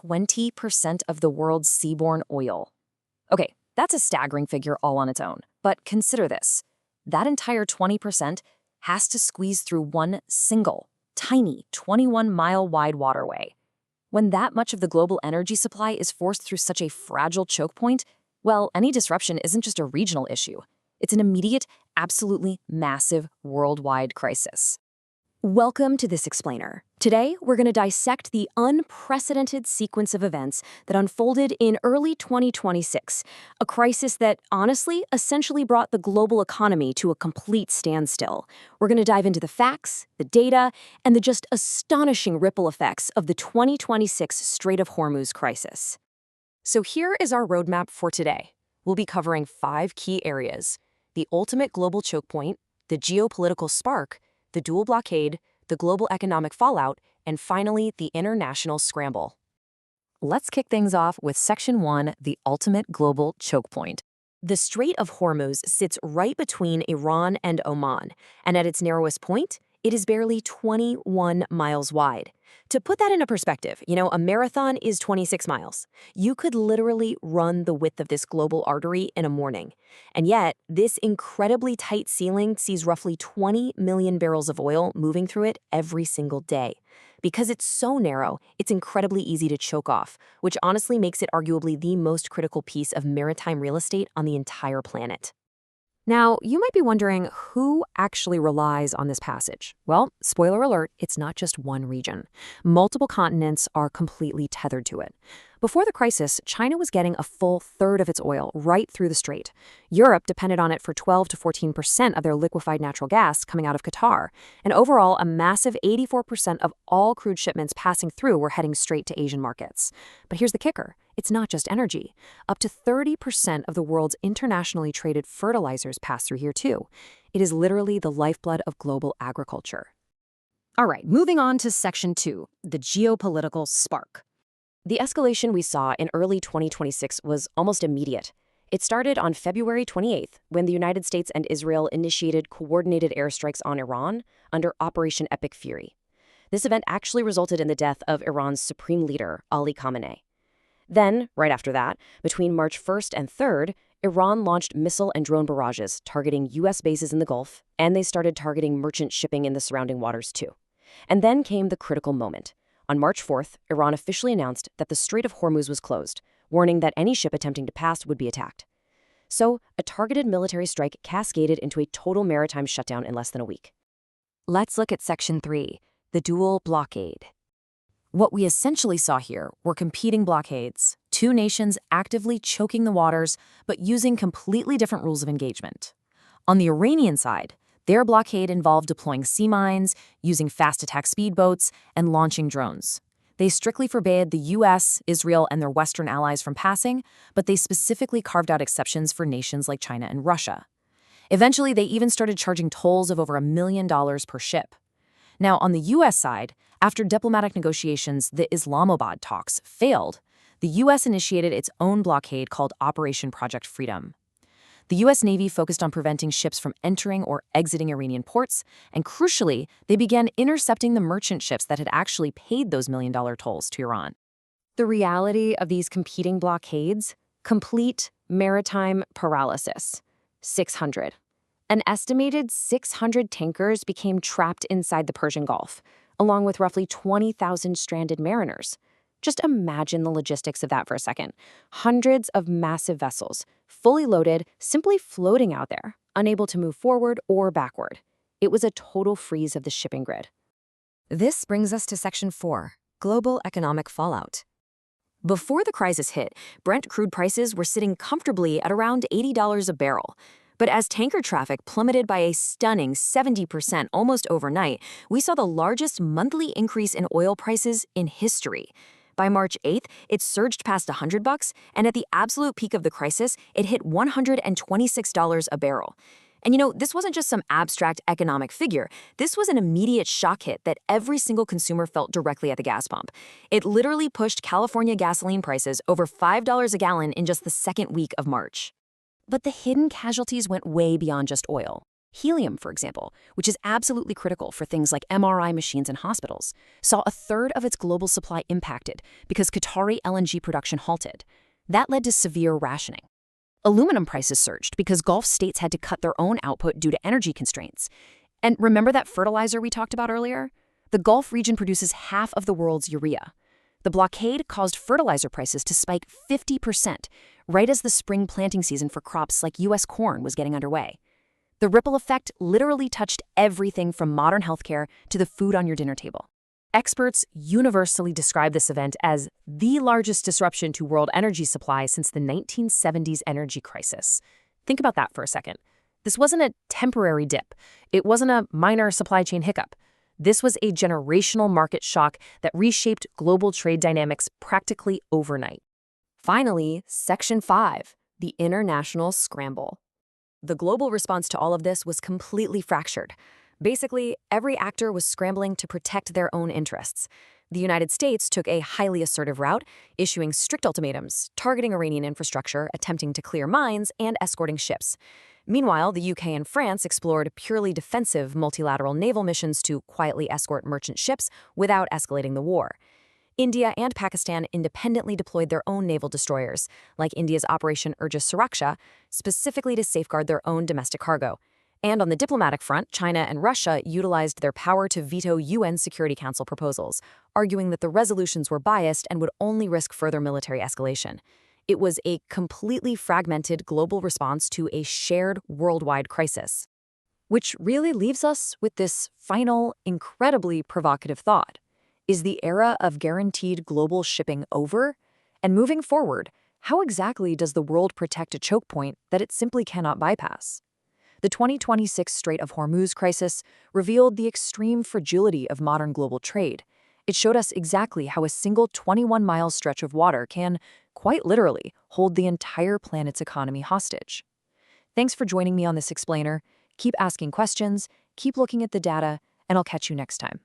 20% of the world's seaborne oil. Okay, that's a staggering figure all on its own. But consider this. That entire 20% has to squeeze through one single, tiny 21-mile-wide waterway. When that much of the global energy supply is forced through such a fragile choke point, well, any disruption isn't just a regional issue. It's an immediate, absolutely massive worldwide crisis. Welcome to This Explainer. Today, we're going to dissect the unprecedented sequence of events that unfolded in early 2026, a crisis that, honestly, essentially brought the global economy to a complete standstill. We're going to dive into the facts, the data, and the just astonishing ripple effects of the 2026 Strait of Hormuz crisis. So here is our roadmap for today. We'll be covering 5 key areas: the ultimate global choke point, the geopolitical spark, the dual blockade, the global economic fallout, and finally, the international scramble. Let's kick things off with Section 1, the ultimate global choke point. The Strait of Hormuz sits right between Iran and Oman, and at its narrowest point, it is barely 21 miles wide. To put that into perspective, a marathon is 26 miles. You could literally run the width of this global artery in a morning. And yet, this incredibly tight ceiling sees roughly 20 million barrels of oil moving through it every single day. Because it's so narrow, it's incredibly easy to choke off, which honestly makes it arguably the most critical piece of maritime real estate on the entire planet. Now, you might be wondering who actually relies on this passage. Well, spoiler alert, it's not just one region. Multiple continents are completely tethered to it. Before the crisis, China was getting a full third of its oil right through the strait. Europe depended on it for 12 to 14% of their liquefied natural gas coming out of Qatar. And overall, a massive 84% of all crude shipments passing through were heading straight to Asian markets. But here's the kicker. It's not just energy. Up to 30% of the world's internationally traded fertilizers pass through here too. It is literally the lifeblood of global agriculture. All right, moving on to Section 2, the geopolitical spark. The escalation we saw in early 2026 was almost immediate. It started on February 28th, when the United States and Israel initiated coordinated airstrikes on Iran under Operation Epic Fury. This event actually resulted in the death of Iran's supreme leader, Ali Khamenei. Then, right after that, between March 1st and 3rd, Iran launched missile and drone barrages targeting U.S. bases in the Gulf, and they started targeting merchant shipping in the surrounding waters too. And then came the critical moment. On March 4th, Iran officially announced that the Strait of Hormuz was closed, warning that any ship attempting to pass would be attacked. So, a targeted military strike cascaded into a total maritime shutdown in less than a week. Let's look at Section 3, the dual blockade. What we essentially saw here were competing blockades, two nations actively choking the waters, but using completely different rules of engagement. On the Iranian side, their blockade involved deploying sea mines, using fast attack speedboats, and launching drones. They strictly forbade the U.S., Israel, and their Western allies from passing, but they specifically carved out exceptions for nations like China and Russia. Eventually, they even started charging tolls of over $1 million per ship. Now, on the U.S. side, after diplomatic negotiations, the Islamabad talks failed, the U.S. initiated its own blockade called Operation Project Freedom. The U.S. Navy focused on preventing ships from entering or exiting Iranian ports, and crucially, they began intercepting the merchant ships that had actually paid those $1 million tolls to Iran. The reality of these competing blockades? Complete maritime paralysis. 600. An estimated 600 tankers became trapped inside the Persian Gulf, along with roughly 20,000 stranded mariners. Just imagine the logistics of that for a second. Hundreds of massive vessels, fully loaded, simply floating out there, unable to move forward or backward. It was a total freeze of the shipping grid. This brings us to Section 4, global economic fallout. Before the crisis hit, Brent crude prices were sitting comfortably at around $80 a barrel. But as tanker traffic plummeted by a stunning 70% almost overnight, we saw the largest monthly increase in oil prices in history. By March 8th, it surged past $100, and at the absolute peak of the crisis, it hit $126 a barrel. And this wasn't just some abstract economic figure. This was an immediate shock hit that every single consumer felt directly at the gas pump. It literally pushed California gasoline prices over $5 a gallon in just the second week of March. But the hidden casualties went way beyond just oil. Helium, for example, which is absolutely critical for things like MRI machines in hospitals, saw a third of its global supply impacted because Qatari LNG production halted. That led to severe rationing. Aluminum prices surged because Gulf states had to cut their own output due to energy constraints. And remember that fertilizer we talked about earlier? The Gulf region produces half of the world's urea. The blockade caused fertilizer prices to spike 50%, right as the spring planting season for crops like U.S. corn was getting underway. The ripple effect literally touched everything from modern healthcare to the food on your dinner table. Experts universally describe this event as the largest disruption to world energy supply since the 1970s energy crisis. Think about that for a second. This wasn't a temporary dip. It wasn't a minor supply chain hiccup. This was a generational market shock that reshaped global trade dynamics practically overnight. Finally, Section 5, the international scramble. The global response to all of this was completely fractured. Basically, every actor was scrambling to protect their own interests. The United States took a highly assertive route, issuing strict ultimatums, targeting Iranian infrastructure, attempting to clear mines, and escorting ships. Meanwhile, the UK and France explored purely defensive multilateral naval missions to quietly escort merchant ships without escalating the war. India and Pakistan independently deployed their own naval destroyers, like India's Operation Urja Suraksha, specifically to safeguard their own domestic cargo. And on the diplomatic front, China and Russia utilized their power to veto UN Security Council proposals, arguing that the resolutions were biased and would only risk further military escalation. It was a completely fragmented global response to a shared worldwide crisis. Which really leaves us with this final, incredibly provocative thought. Is the era of guaranteed global shipping over? And moving forward, how exactly does the world protect a choke point that it simply cannot bypass? The 2026 Strait of Hormuz crisis revealed the extreme fragility of modern global trade. It showed us exactly how a single 21-mile stretch of water can, quite literally, hold the entire planet's economy hostage. Thanks for joining me on this explainer. Keep asking questions, keep looking at the data, and I'll catch you next time.